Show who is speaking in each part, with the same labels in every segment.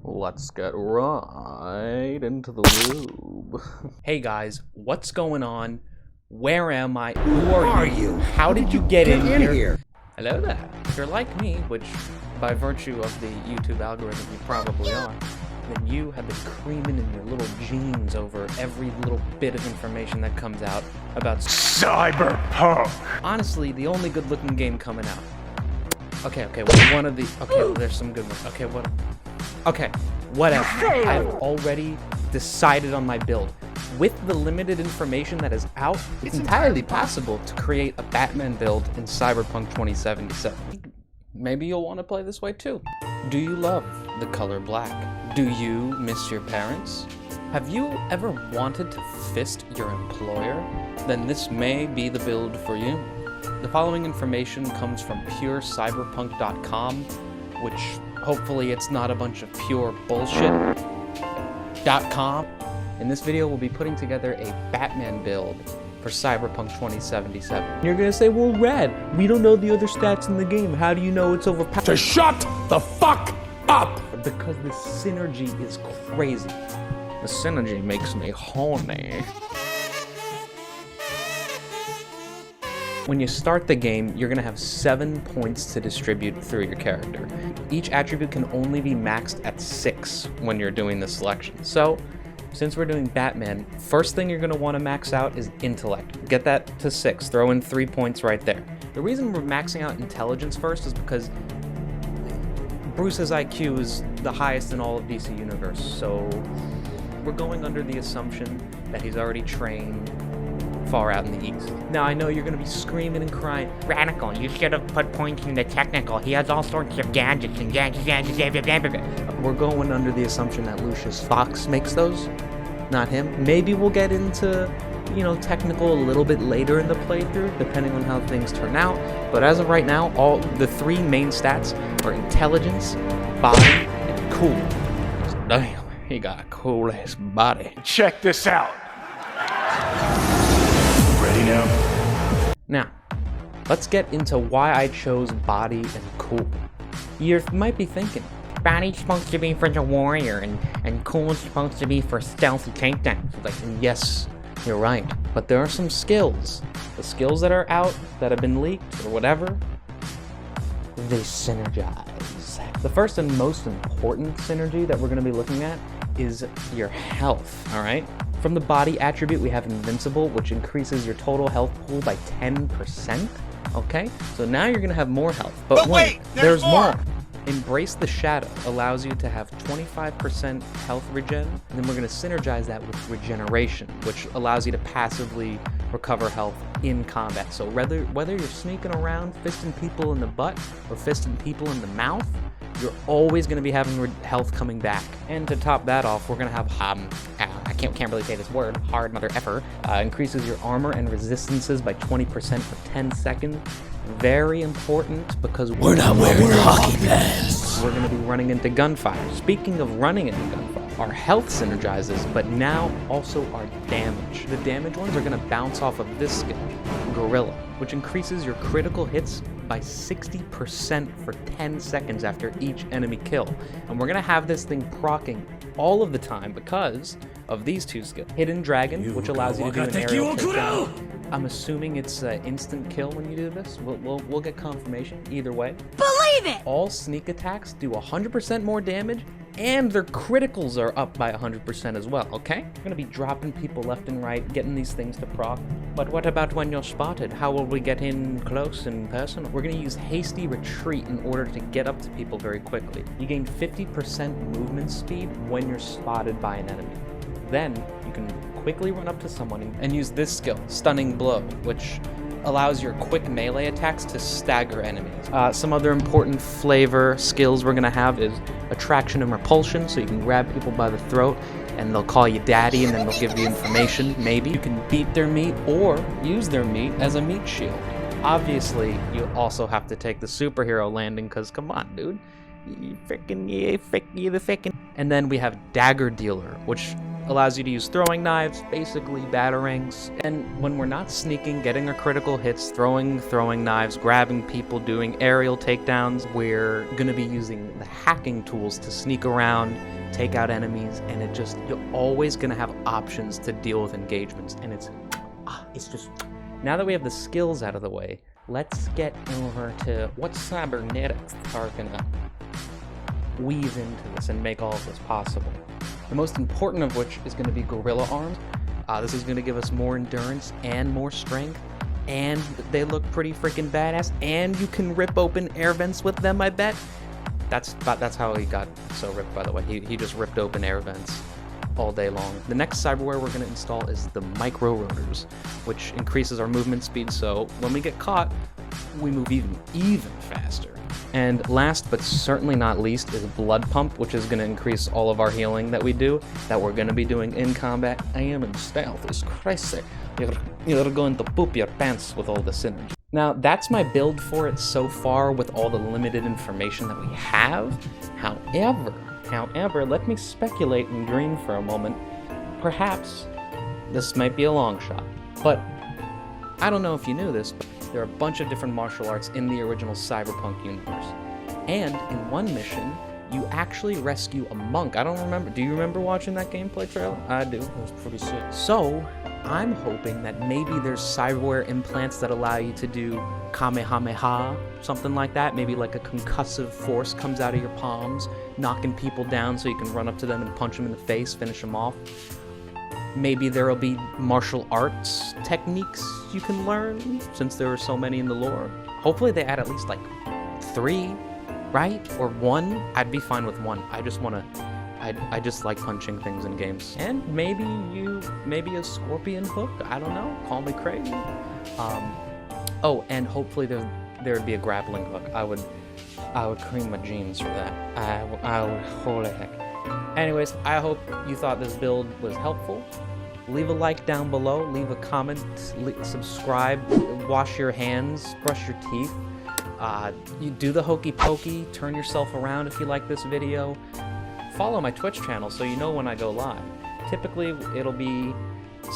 Speaker 1: Let's get right into the lube.
Speaker 2: Hey guys, what's going on? Where am I? Who are you? How did you get in here? Hello there. If you're like me, which by virtue of the YouTube algorithm you probably are, then you have been creaming in your little jeans over every little bit of information that comes out about
Speaker 3: Cyberpunk!
Speaker 2: Honestly, the only good looking game coming out. Okay, one of the... Okay, well, there's some good ones. Okay, whatever. I've already decided on my build. With the limited information that is out, it's entirely possible to create a Batman build in Cyberpunk 2077. Maybe you'll want to play this way too. Do you love the color black? Do you miss your parents? Have you ever wanted to fist your employer? Then this may be the build for you. The following information comes from purecyberpunk.com, which hopefully it's not a bunch of pure bullshit.com. In this video, we'll be putting together a Batman build for Cyberpunk 2077. You're gonna say, well, Rad, we don't know the other stats in the game. How do you know it's overpowered?
Speaker 3: To shut the fuck up!
Speaker 2: Because the synergy is crazy. The synergy makes me horny. When you start the game, you're gonna have 7 points to distribute through your character. Each attribute can only be maxed at 6 when you're doing the selection. So, since we're doing Batman, first thing you're gonna wanna max out is intellect. Get that to 6, throw in 3 points right there. The reason we're maxing out intelligence first is because Bruce's IQ is the highest in all of DC Universe, so we're going under the assumption that he's already trained far out in the east. Now, I know you're gonna be screaming and crying,
Speaker 4: Radical, you should have put points in the technical. He has all sorts of gadgets and gadgets.
Speaker 2: We're going under the assumption that Lucius Fox makes those, not him. Maybe we'll get into, technical a little bit later in the playthrough, depending on how things turn out. But as of right now, all the 3 main stats are intelligence, body, and cool. Damn, he got a cool ass body.
Speaker 3: Check this out. Ready now?
Speaker 2: Now, let's get into why I chose body and cool. You might be thinking,
Speaker 4: Body's supposed to be for the warrior, and cool's supposed to be for stealthy takedowns.
Speaker 2: and yes, you're right, but there are some skills. The skills that are out, that have been leaked, or whatever, they synergize. The first and most important synergy that we're going to be looking at is your health, alright? From the body attribute, we have Invincible, which increases your total health pool by 10%, okay? So now you're going to have more health, but wait, there's more! Embrace the Shadow allows you to have 25% health regen, and then we're going to synergize that with Regeneration, which allows you to passively recover health in combat. So whether you're sneaking around, fisting people in the butt, or fisting people in the mouth, you're always going to be having health coming back. And to top that off, we're going to have, I can't really say this word, hard mother effer, increases your armor and resistances by 20% for 10 seconds. Very important because
Speaker 3: We're not wearing hockey pads.
Speaker 2: We're going to be running into gunfire. Speaking of running into gunfire, our health synergizes, but now also our damage. The damage ones are going to bounce off of this skill, Gorilla, which increases your critical hits by 60% for 10 seconds after each enemy kill. And we're going to have this thing proccing all of the time because of these 2 skills. Hidden Dragon, which allows you to do an aerial takedown. I'm assuming it's instant kill when you do this. We'll get confirmation either way.
Speaker 4: Believe it!
Speaker 2: All sneak attacks do 100% more damage, and their criticals are up by 100% as well, okay? We're gonna be dropping people left and right, getting these things to proc. But what about when you're spotted? How will we get in close and personal? We're gonna use Hasty Retreat in order to get up to people very quickly. You gain 50% movement speed when you're spotted by an enemy. Then you can quickly run up to someone and use this skill, Stunning Blow, which allows your quick melee attacks to stagger enemies. Some other important flavor skills we're gonna have is Attraction and Repulsion, so you can grab people by the throat and they'll call you daddy and then they'll give you information, maybe. You can beat their meat or use their meat as a meat shield. Obviously, you also have to take the superhero landing, because come on, dude. You the frickin'. And then we have Dagger Dealer, which allows you to use throwing knives, basically batarangs. And when we're not sneaking, getting our critical hits, throwing knives, grabbing people, doing aerial takedowns, we're gonna be using the hacking tools to sneak around, take out enemies, and you're always gonna have options to deal with engagements. And it's just, now that we have the skills out of the way, let's get over to what cybernetics are gonna weave into this and make all of this possible. The most important of which is going to be gorilla arms. This is going to give us more endurance and more strength, and they look pretty freaking badass, and you can rip open air vents with them, I bet. That's how he got so ripped, by the way. He just ripped open air vents all day long. The next cyberware we're going to install is the micro rotors, which increases our movement speed, so when we get caught, we move even faster. And last but certainly not least is blood pump, which is going to increase all of our healing that we're going to be doing in combat. I am in stealth, it's crazy. You're going to poop your pants with all the synergy. Now, that's my build for it so far with all the limited information that we have. However, let me speculate and dream for a moment. Perhaps this might be a long shot, but I don't know if you knew this, but there are a bunch of different martial arts in the original Cyberpunk universe. And in one mission, you actually rescue a monk. I don't remember. Do you remember watching that gameplay trailer? I do. It was pretty sick. So, I'm hoping that maybe there's cyberware implants that allow you to do Kamehameha, something like that. Maybe like a concussive force comes out of your palms, knocking people down so you can run up to them and punch them in the face, finish them off. Maybe there'll be martial arts techniques you can learn, since there are so many in the lore. Hopefully they add at least like 3, right? Or 1. I'd be fine with 1. I just like punching things in games. And maybe a scorpion hook. I don't know. Call me crazy. Oh, and hopefully there'd be a grappling hook. I would cream my jeans for that. I would, holy heck. Anyways, I hope you thought this build was helpful. Leave a like down below, leave a comment, subscribe, wash your hands, brush your teeth. You do the hokey pokey, turn yourself around if you like this video. Follow my Twitch channel so you know when I go live. Typically, it'll be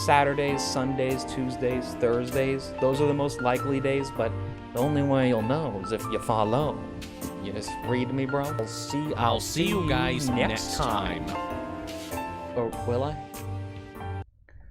Speaker 2: Saturdays, Sundays, Tuesdays, Thursdays. Those are the most likely days, but the only way you'll know is if you follow. You just read me, bro. I'll see you guys next time. Or will I?